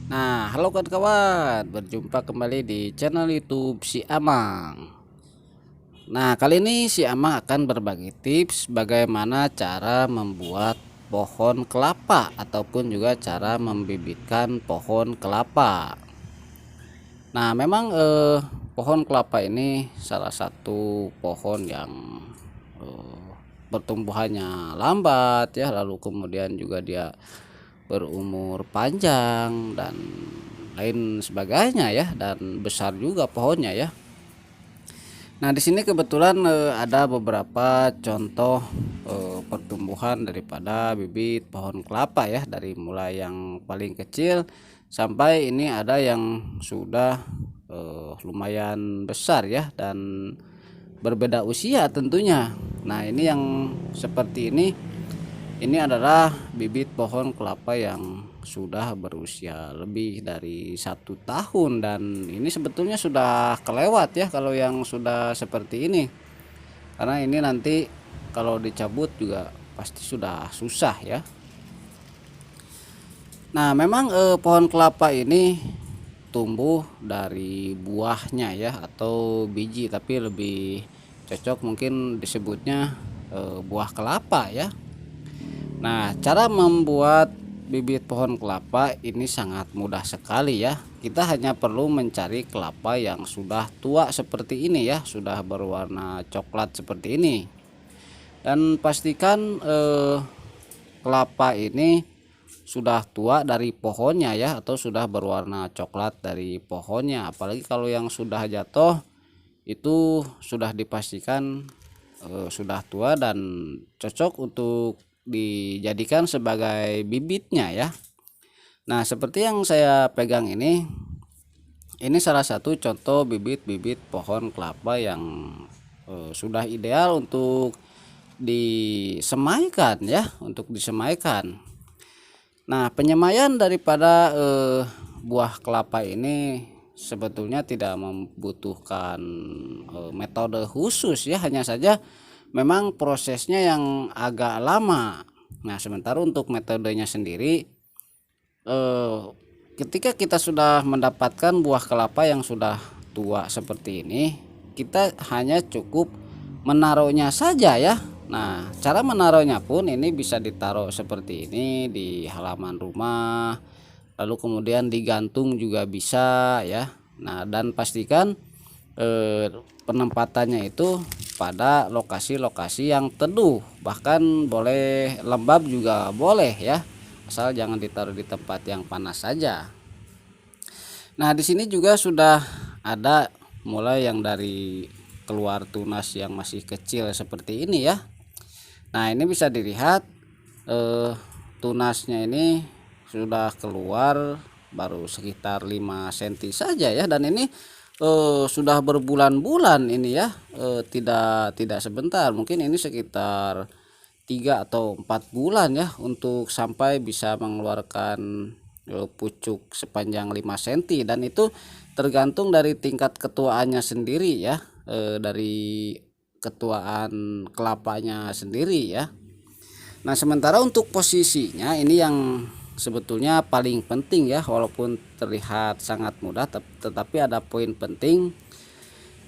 Nah, halo kawan-kawan, berjumpa kembali di channel YouTube si Amang. Nah, kali ini si Amang akan berbagi tips bagaimana cara membuat pohon kelapa ataupun juga cara membibitkan pohon kelapa. Nah, memang pohon kelapa ini salah satu pohon yang eh, pertumbuhannya lambat ya, lalu kemudian juga dia berumur panjang dan lain sebagainya ya, dan besar juga pohonnya ya. Nah, di sini kebetulan ada beberapa contoh pertumbuhan daripada bibit pohon kelapa ya, dari mulai yang paling kecil sampai ini ada yang sudah lumayan besar ya, dan berbeda usia tentunya. Nah, ini yang seperti ini adalah bibit pohon kelapa yang sudah berusia lebih dari 1 tahun, dan ini sebetulnya sudah kelewat ya kalau yang sudah seperti ini, karena ini nanti kalau dicabut juga pasti sudah susah ya. Nah, memang pohon kelapa ini tumbuh dari buahnya ya, atau biji, tapi lebih cocok mungkin disebutnya buah kelapa ya. Nah, cara membuat bibit pohon kelapa ini sangat mudah sekali ya. Kita hanya perlu mencari kelapa yang sudah tua seperti ini ya, sudah berwarna coklat seperti ini. Dan pastikan kelapa ini sudah tua dari pohonnya ya, atau sudah berwarna coklat dari pohonnya. Apalagi kalau yang sudah jatuh itu sudah dipastikan sudah tua dan cocok untuk dijadikan sebagai bibitnya ya. Nah, seperti yang saya pegang ini salah satu contoh bibit-bibit pohon kelapa yang sudah ideal untuk disemaikan ya, untuk disemaikan. Nah, penyemaian daripada buah kelapa ini sebetulnya tidak membutuhkan metode khusus ya, hanya saja memang prosesnya yang agak lama. Nah, sementara untuk metodenya sendiri, eh, ketika kita sudah mendapatkan buah kelapa yang sudah tua seperti ini, kita hanya cukup menaruhnya saja ya. Nah, cara menaruhnya pun ini bisa ditaruh seperti ini di halaman rumah, lalu kemudian digantung juga bisa ya. Nah, dan pastikan eh, penempatannya itu pada lokasi-lokasi yang teduh, bahkan boleh lembab juga boleh ya, asal jangan ditaruh di tempat yang panas saja. Nah, di sini juga sudah ada mulai yang dari keluar tunas yang masih kecil seperti ini ya. Nah, ini bisa dilihat tunasnya ini sudah keluar baru sekitar 5 cm saja ya, dan ini sudah berbulan-bulan ini ya, tidak sebentar, mungkin ini sekitar 3 atau 4 bulan ya untuk sampai bisa mengeluarkan pucuk sepanjang 5 cm, dan itu tergantung dari tingkat ketuaannya sendiri ya, dari ketuaan kelapanya sendiri ya. Nah, sementara untuk posisinya ini yang sebetulnya paling penting ya, walaupun terlihat sangat mudah tetapi ada poin penting,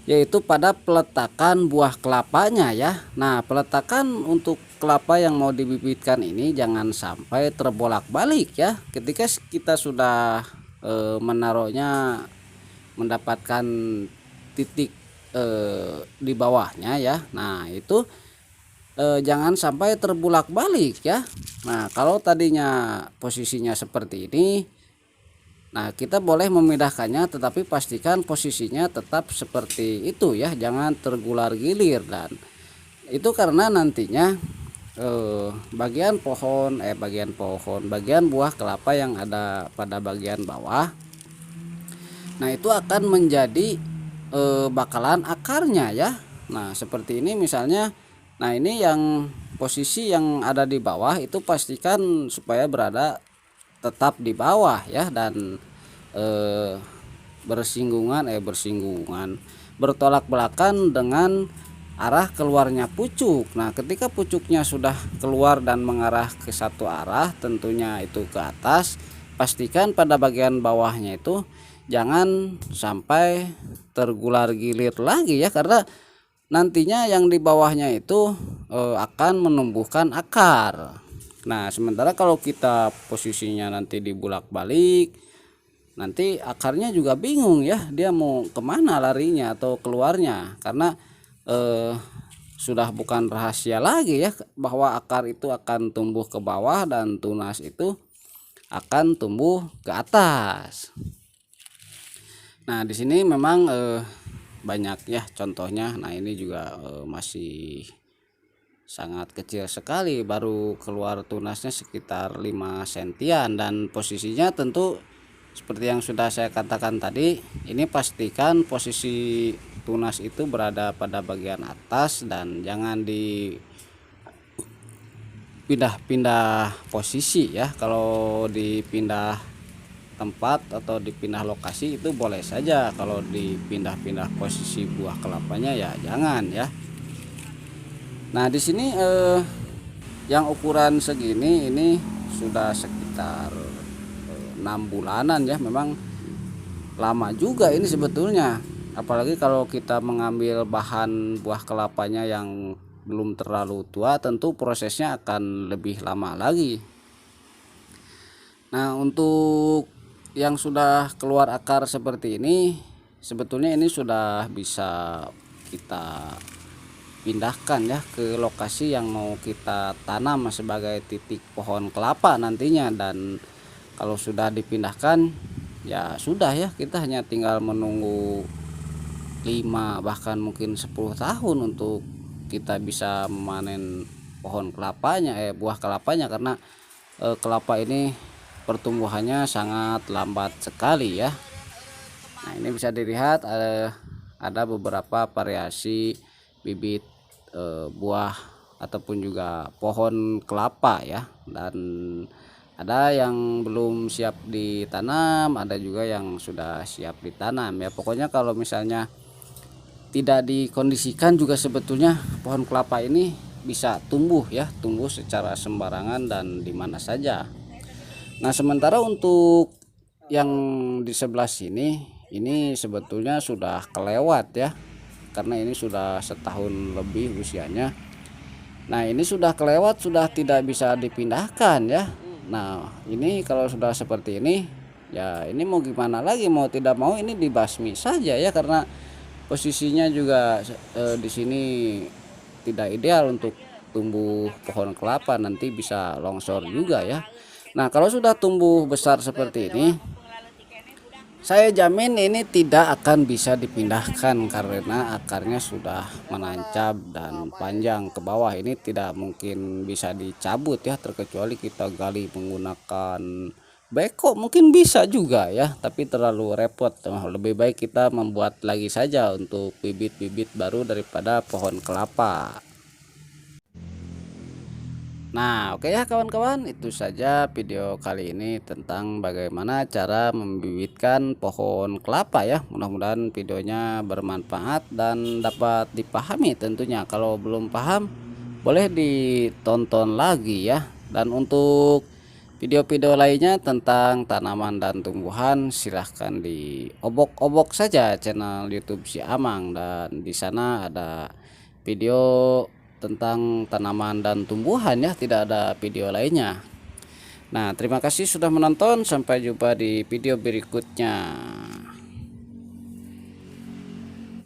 yaitu pada peletakan buah kelapanya ya. Nah, peletakan untuk kelapa yang mau dibibitkan ini jangan sampai terbolak-balik ya. Ketika kita sudah menaruhnya, mendapatkan titik di bawahnya ya. Nah, itu jangan sampai terbulak-balik ya. Nah, kalau tadinya posisinya seperti ini, nah kita boleh memindahkannya, tetapi pastikan posisinya tetap seperti itu ya, jangan tergular-gilir. Dan itu karena nantinya bagian buah kelapa yang ada pada bagian bawah, nah itu akan menjadi bakalan akarnya ya. Nah, seperti ini misalnya. Nah, ini yang posisi yang ada di bawah itu pastikan supaya berada tetap di bawah ya, dan eh, bersinggungan bertolak belakang dengan arah keluarnya pucuk. Nah, ketika pucuknya sudah keluar dan mengarah ke satu arah, tentunya itu ke atas, pastikan pada bagian bawahnya itu jangan sampai tergular gilir lagi ya, karena nantinya yang di bawahnya itu akan menumbuhkan akar. Nah sementara kalau kita posisinya nanti dibulak-balik, nanti akarnya juga bingung ya, dia mau kemana larinya atau keluarnya, karena sudah bukan rahasia lagi ya bahwa akar itu akan tumbuh ke bawah dan tunas itu akan tumbuh ke atas. Nah di sini memang banyak ya contohnya. Nah ini juga masih sangat kecil sekali, baru keluar tunasnya sekitar 5 sentian, dan posisinya tentu seperti yang sudah saya katakan tadi, ini pastikan posisi tunas itu berada pada bagian atas dan jangan dipindah-pindah posisi ya. Kalau dipindah tempat atau dipindah lokasi itu boleh saja, kalau dipindah-pindah posisi buah kelapanya ya jangan ya. Nah di sini yang ukuran segini ini sudah sekitar 6 bulanan ya, memang lama juga ini sebetulnya, apalagi kalau kita mengambil bahan buah kelapanya yang belum terlalu tua, tentu prosesnya akan lebih lama lagi. Nah untuk yang sudah keluar akar seperti ini, sebetulnya ini sudah bisa kita pindahkan ya ke lokasi yang mau kita tanam sebagai titik pohon kelapa nantinya. Dan kalau sudah dipindahkan ya sudah ya, kita hanya tinggal menunggu 5 bahkan mungkin 10 tahun untuk kita bisa memanen pohon kelapanya, buah kelapanya, karena kelapa ini pertumbuhannya sangat lambat sekali ya. Nah ini bisa dilihat ada beberapa variasi bibit buah ataupun juga pohon kelapa ya, dan ada yang belum siap ditanam, ada juga yang sudah siap ditanam ya. Pokoknya kalau misalnya tidak dikondisikan juga sebetulnya pohon kelapa ini bisa tumbuh ya, tumbuh secara sembarangan dan di mana saja. Nah sementara untuk yang di sebelah sini ini sebetulnya sudah kelewat ya, karena ini sudah setahun lebih usianya. Nah ini sudah kelewat, sudah tidak bisa dipindahkan ya. Nah ini kalau sudah seperti ini ya, ini mau gimana lagi, mau tidak mau ini dibasmi saja ya, karena posisinya juga di sini tidak ideal untuk tumbuh pohon kelapa, nanti bisa longsor juga ya. Nah kalau sudah tumbuh besar seperti ini, saya jamin ini tidak akan bisa dipindahkan karena akarnya sudah menancap dan panjang ke bawah. Ini tidak mungkin bisa dicabut ya, terkecuali kita gali menggunakan beko, mungkin bisa juga ya, tapi terlalu repot. Lebih baik kita membuat lagi saja untuk bibit-bibit baru daripada pohon kelapa. Nah oke ya kawan-kawan, itu saja video kali ini tentang bagaimana cara membibitkan pohon kelapa ya. Mudah-mudahan videonya bermanfaat dan dapat dipahami tentunya. Kalau belum paham boleh ditonton lagi ya. Dan untuk video-video lainnya tentang tanaman dan tumbuhan, silahkan diobok-obok saja channel YouTube Si Amang, dan di sana ada video tentang tanaman dan tumbuhan ya, tidak ada video lainnya. Nah terima kasih sudah menonton, sampai jumpa di video berikutnya.